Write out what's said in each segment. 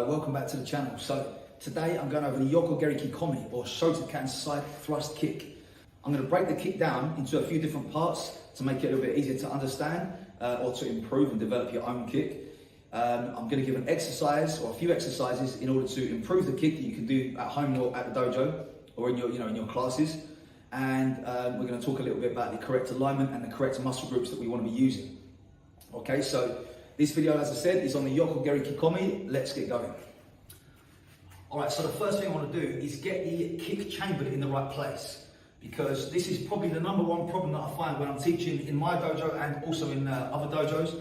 Welcome back to the channel. So today I'm going over the Yoko-Geri Kikomi, or Shotokan side thrust kick. I'm going to break the kick down into a few different parts to make it a little bit easier to understand or to improve and develop your own kick. I'm going to give an exercise or a few exercises in order to improve the kick that you can do at home or at the dojo or in your classes. And we're going to talk a little bit about the correct alignment and the correct muscle groups that we want to be using. Okay, so this video, as I said, is on the Yoko-Geri Kikomi. Let's get going. Alright, so the first thing I want to do is get the kick chambered in the right place, because this is probably the number one problem that I find when I'm teaching in my dojo and also in other dojos,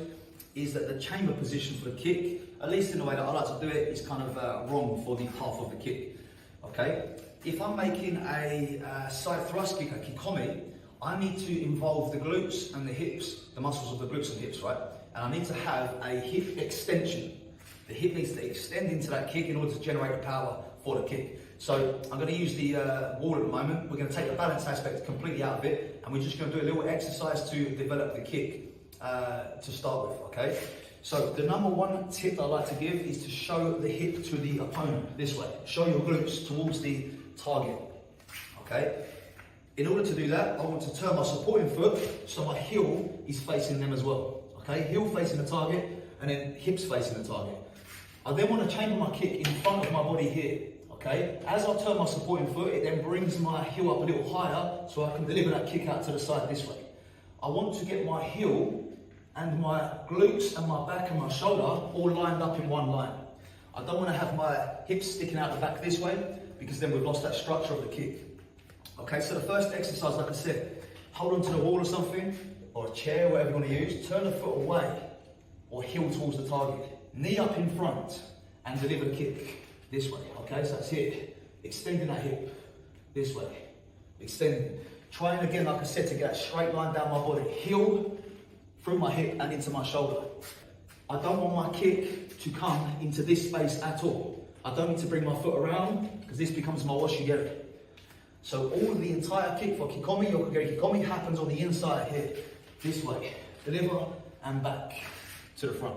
is that the chamber position for the kick, at least in the way that I like to do it, is kind of wrong for the path of the kick. Okay, if I'm making a side thrust kick, a Kikomi, I need to involve the glutes and the hips, the muscles of the glutes and hips, right? And I need to have a hip extension. The hip needs to extend into that kick in order to generate the power for the kick. So I'm going to use the wall at the moment. We're going to take the balance aspect completely out of it, and we're just going to do a little exercise to develop the kick to start with, okay? So the number one tip I like to give is to show the hip to the opponent this way. Show your glutes towards the target, okay? In order to do that, I want to turn my supporting foot so my heel is facing them as well. Okay, heel facing the target and then hips facing the target. I then want to chamber my kick in front of my body here. Okay, as I turn my supporting foot, it then brings my heel up a little higher so I can deliver that kick out to the side this way. I want to get my heel and my glutes and my back and my shoulder all lined up in one line. I don't want to have my hips sticking out the back this way, because then we've lost that structure of the kick. Okay, so the first exercise, like I said, hold onto the wall or something, or a chair, whatever you want to use, turn the foot away, or heel towards the target, knee up in front, and deliver the kick this way, okay? So that's it, extending that hip, this way, extending. Trying again, like I said, to get a straight line down my body, heel through my hip and into my shoulder. I don't want my kick to come into this space at all. I don't need to bring my foot around, because this becomes my Yoko-Geri. So all of the entire kick for Kikomi, Yoko-Geri Kikomi, happens on the inside here, this way. Deliver and back to the front.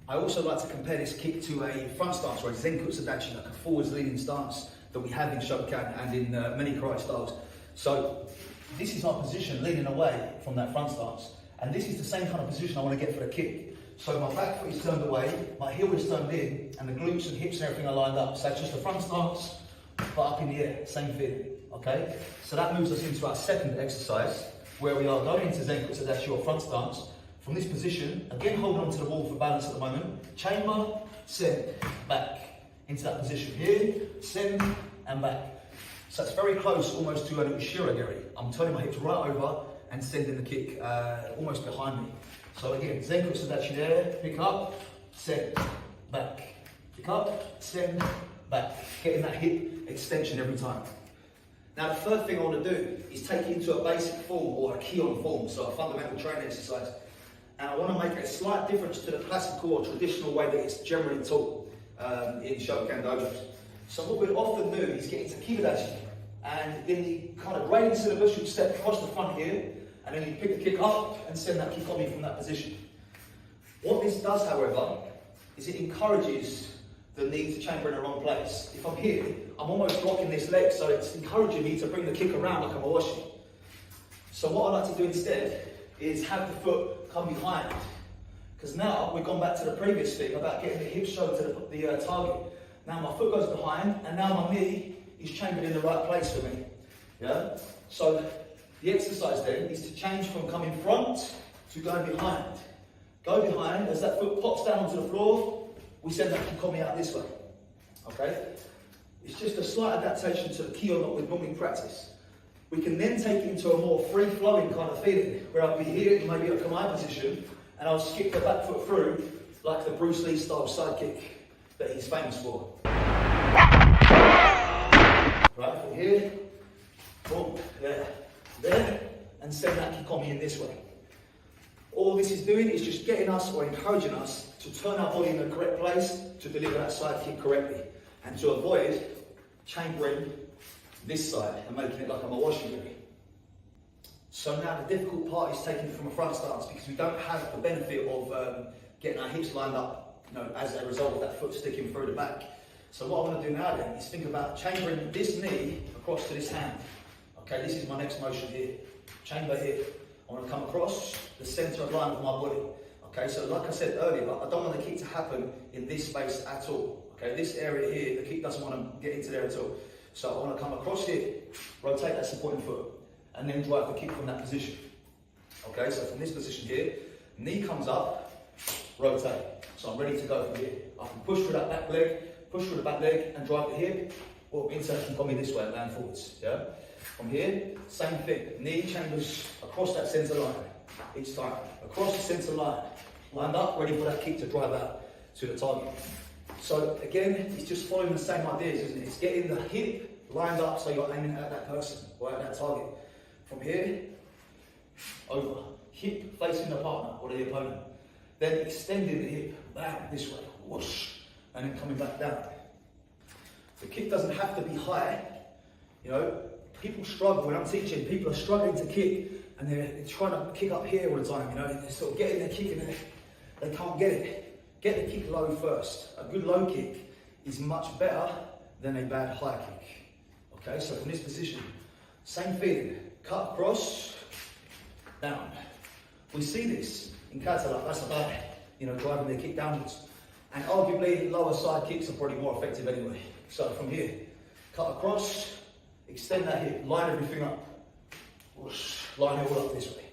I also like to compare this kick to a front stance, or a Zenkutsu Dachi, like a forwards leaning stance that we have in Shotokan and in many karate styles. So this is our position, leaning away from that front stance. And this is the same kind of position I want to get for the kick. So my back foot is turned away, my heel is turned in, and the glutes and hips and everything are lined up. So it's just a front stance, but up in the air, same feeling, okay? So that moves us into our second exercise, where we are going into Zenkutsu Dachi, or front stance. From this position, again holding onto the wall for balance at the moment, chamber, send, back, into that position here, send, and back. So it's very close almost to an Ushiro-Geri. I'm turning my hips right over and sending the kick almost behind me. So again, Zenkutsu Dachi there, pick up, send, back, pick up, send, back, getting that hip extension every time. Now the third thing I want to do is take it into a basic form, or a Kion form, so a fundamental training exercise. And I want to make a slight difference to the classical or traditional way that it's generally taught in Shotokan dojos. So what we'll often do is get into Kibidachi, and in the kind of grading syllabus you step across the front here, and then you pick the kick up and send that Kikomi from that position. What this does, however, is it encourages the knee to chamber in the wrong place. If I'm here, I'm almost blocking this leg, so it's encouraging me to bring the kick around like I'm a washi. So what I like to do instead is have the foot come behind. Because now we've gone back to the previous thing about getting the hips shown to the target. Now my foot goes behind, and now my knee is chambered in the right place for me. Yeah? So the exercise then is to change from coming front to going behind. Go behind, as that foot pops down onto the floor, we send that Kikomi out this way, okay? It's just a slight adaptation to the Kion that we normally practice. We can then take it into a more free-flowing kind of feeling, where I'll be here, you may be at a Kamae position, and I'll skip the back foot through, like the Bruce Lee style side kick that he's famous for. Right, from here, boom, there, and send that Kikomi in this way. All this is doing is just getting us, or encouraging us, to turn our body in the correct place to deliver that side kick correctly, and to avoid chambering this side and making it like I'm a Yoko-Geri. So now the difficult part is taking it from a front stance, because we don't have the benefit of getting our hips lined up as a result of that foot sticking through the back. So what I want to do now then is think about chambering this knee across to this hand. Okay, this is my next motion here. Chamber here. I want to come across the centre of line of my body. Okay, so like I said earlier, I don't want the kick to happen in this space at all. Okay, this area here, the kick doesn't want to get into there at all. So I want to come across here, rotate that supporting foot, and then drive the kick from that position. Okay, so from this position here, knee comes up, rotate. So I'm ready to go from here. I can push through that back leg, push through the back leg and drive the hip, or insert can me this way and land forwards. Yeah? From here, same thing. Knee chambers across that centre line each time. Across the centre line. Lined up, ready for that kick to drive out to the target. So again, it's just following the same ideas, isn't it? It's getting the hip lined up so you're aiming at that person or at that target. From here, over. Hip facing the partner or the opponent. Then extending the hip down this way, whoosh, and then coming back down. The kick doesn't have to be high. People struggle when I'm teaching. People are struggling to kick and they're trying to kick up here all the time. They're sort of getting their kick and they can't get it. Get the kick low first. A good low kick is much better than a bad high kick. Okay, so from this position, same feeling. Cut across, down. We see this in kata, that's about driving their kick downwards. And arguably, lower side kicks are probably more effective anyway. So from here, cut across, extend that hip, line everything up. Whoosh, line it all up this way.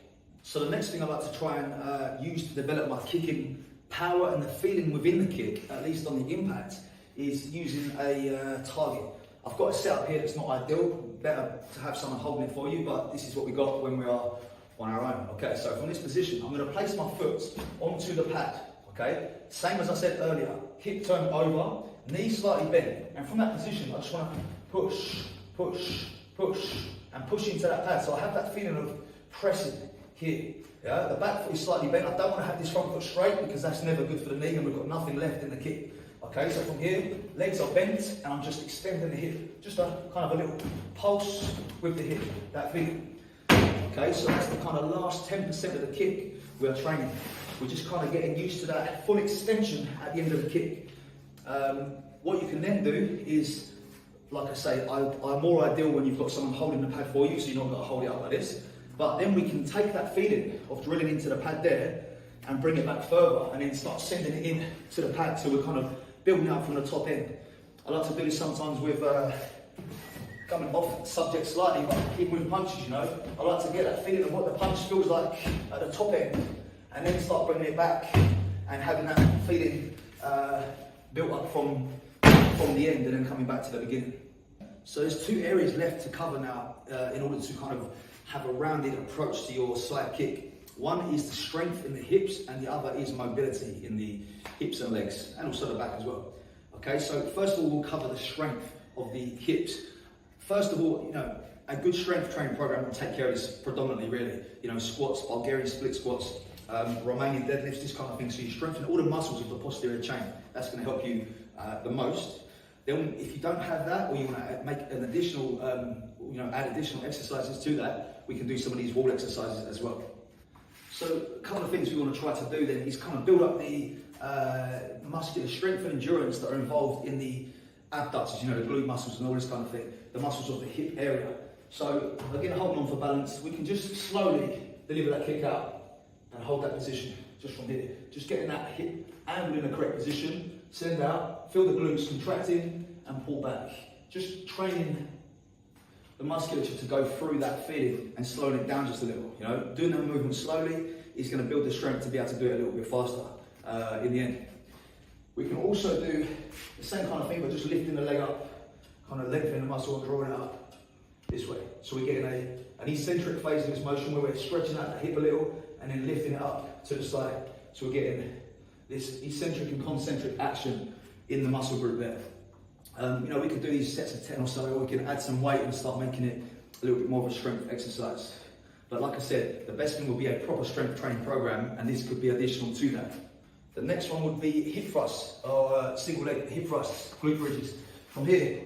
So the next thing I like to try and use to develop my kicking power and the feeling within the kick, at least on the impact, is using a target. I've got a setup here that's not ideal. Better to have someone holding it for you, but this is what we got when we are on our own. Okay, so from this position, I'm going to place my foot onto the pad. Okay, same as I said earlier, hip turn over, knee slightly bent, and from that position, I just want to push, push, push, and push into that pad. So I have that feeling of pressing here. Yeah, the back foot is slightly bent. I don't want to have this front foot straight because that's never good for the knee, and we've got nothing left in the kick. Okay, so from here, legs are bent, and I'm just extending the hip, just a kind of a little pulse with the hip, that feeling. Okay, so that's the kind of last 10% of the kick we are training. We're just kind of getting used to that full extension at the end of the kick. What you can then do is, like I say, I'm more ideal when you've got someone holding the pad for you, so you're not going to hold it up like this. But then we can take that feeling of drilling into the pad there and bring it back further and then start sending it in to the pad, so we're kind of building up from the top end. I like to do this sometimes with coming off subject slightly, but even with punches, I like to get that feeling of what the punch feels like at the top end, and then start bringing it back and having that feeling built up from the end and then coming back to the beginning. So there's two areas left to cover now in order to kind of have a rounded approach to your side kick. One is the strength in the hips, and the other is mobility in the hips and legs, and also the back as well. Okay, so first of all, we'll cover the strength of the hips. First of all, a good strength training program will take care of this predominantly, really. Squats, Bulgarian split squats, Romanian deadlifts, this kind of thing. So you strengthen all the muscles of the posterior chain. That's going to help you the most. Then, if you don't have that, or you want to make an additional, add additional exercises to that, we can do some of these wall exercises as well. So a couple of things we want to try to do then is kind of build up the muscular strength and endurance that are involved in the abductors, the glute muscles and all this kind of thing, the muscles of the hip area. So again, holding on for balance, we can just slowly deliver that kick out and hold that position just from here. Just getting that hip angled in the correct position, send out, feel the glutes contracting and pull back. Just training the musculature to go through that feeling and slowing it down just a little. Doing that movement slowly is going to build the strength to be able to do it a little bit faster in the end. We can also do the same kind of thing, but just lifting the leg up, kind of lengthening the muscle and drawing it up this way. So we're getting an eccentric phase of this motion where we're stretching out the hip a little and then lifting it up to the side. So we're getting this eccentric and concentric action in the muscle group there. We could do these sets of 10 or so, or we can add some weight and start making it a little bit more of a strength exercise. But like I said, the best thing would be a proper strength training program, and this could be additional to that. The next one would be hip thrusts, or single leg hip thrusts, glute bridges. From here,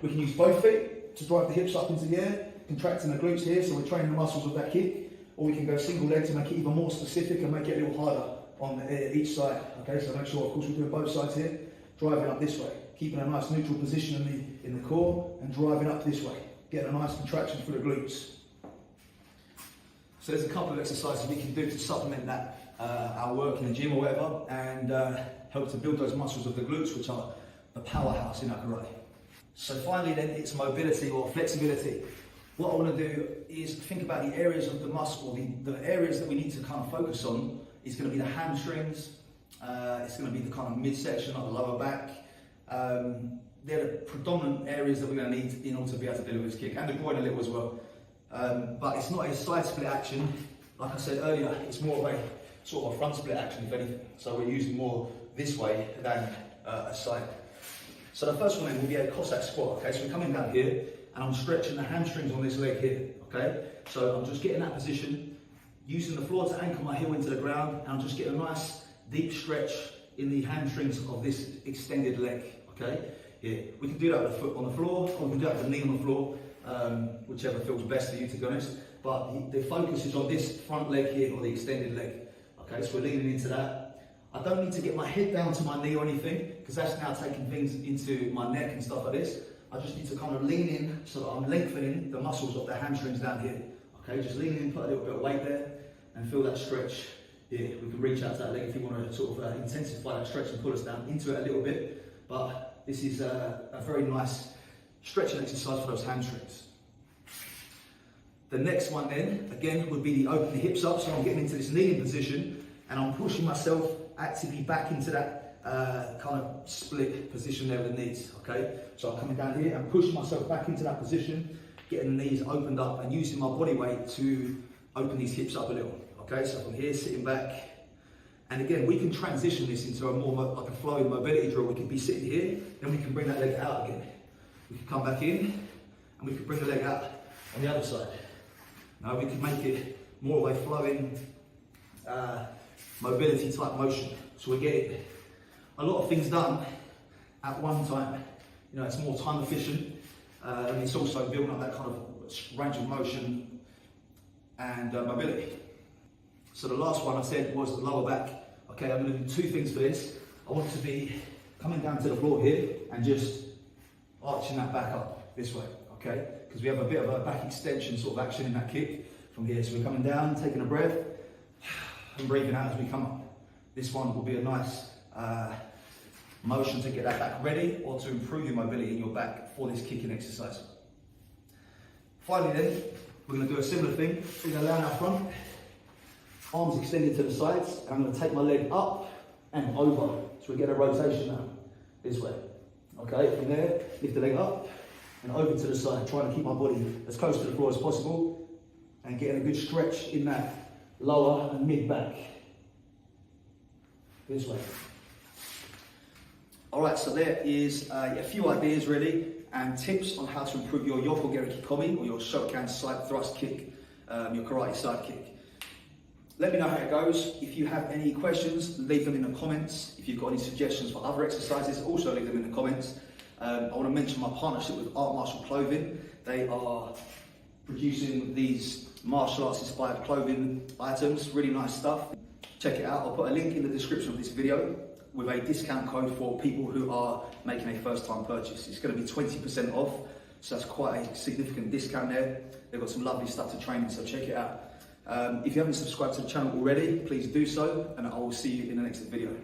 we can use both feet to drive the hips up into the air, contracting the glutes here, so we're training the muscles of that kick. Or we can go single leg to make it even more specific and make it a little harder on each side. Okay, so make sure, of course, we're doing both sides here. Driving up this way, keeping a nice neutral position in the core and driving up this way, getting a nice contraction for the glutes. So there's a couple of exercises we can do to supplement that, our work in the gym or whatever, and help to build those muscles of the glutes, which are the powerhouse in our karate. So finally then, it's mobility or flexibility. What I want to do is think about the areas of the muscle, the areas that we need to kind of focus on is going to be the hamstrings, it's going to be the kind of midsection of the lower back. They're the predominant areas that we're going to need in order to be able to deliver this kick, and the groin a little as well. But it's not a side split action. Like I said earlier, it's more of a sort of a front split action, if anything. So we're using more this way than a side. So the first one then will be a Cossack squat. Okay, so we're coming down here and I'm stretching the hamstrings on this leg here. Okay, so I'm just getting that position, using the floor to anchor my heel into the ground, and I'm just getting a nice deep stretch in the hamstrings of this extended leg. Okay, here we can do that with the foot on the floor, or we can do that with the knee on the floor, whichever feels best for you, to be honest. But the focus is on this front leg here, or the extended leg. Okay, so we're leaning into that. I don't need to get my head down to my knee or anything, because that's now taking things into my neck and stuff like this. I just need to kind of lean in so that I'm lengthening the muscles of the hamstrings down here. Okay, just lean in, put a little bit of weight there, and feel that stretch here. We can reach out to that leg if you want to sort of intensify that stretch and pull us down into it a little bit. But this is a very nice stretching exercise for those hamstrings. The next one then, again, would be the open the hips up. So I'm getting into this kneeling position and I'm pushing myself actively back into that kind of split position there with the knees, okay? So I'm coming down here and pushing myself back into that position, getting the knees opened up and using my body weight to open these hips up a little, okay? So from here, sitting back. And again, we can transition this into a more like a flowing mobility drill. We can be sitting here, then we can bring that leg out again. We can come back in and we can bring the leg out on the other side. Now we can make it more of a flowing mobility type motion. So we're getting a lot of things done at one time. You know, it's more time efficient, and it's also building up that kind of range of motion and mobility. So the last one I said was the lower back. Okay, I'm going to do two things for this. I want to be coming down to the floor here and just arching that back up this way, okay? Because we have a bit of a back extension sort of action in that kick from here. So we're coming down, taking a breath, and breathing out as we come up. This one will be a nice motion to get that back ready or to improve your mobility in your back for this kicking exercise. Finally then, we're going to do a similar thing. We're going to lay on our front, arms extended to the sides, and I'm going to take my leg up and over. So we get a rotation now, this way. Okay, from there, lift the leg up and over to the side, trying to keep my body as close to the floor as possible and getting a good stretch in that lower and mid back. This way. Alright, so there is a few ideas really and tips on how to improve your Yoko-Geri kikomi, or your Shokan side thrust kick, your karate side kick. Let me know how it goes. If you have any questions, leave them in the comments. If you've got any suggestions for other exercises, also leave them in the comments. I want to mention my partnership with Art Martial Clothing. They are producing these martial arts inspired clothing items, really nice stuff. Check it out. I'll put a link in the description of this video with a discount code for people who are making a first time purchase. It's going to be 20% off, so that's quite a significant discount there. They've got some lovely stuff to train in, so check it out. If you haven't subscribed to the channel already, please do so, and I will see you in the next video.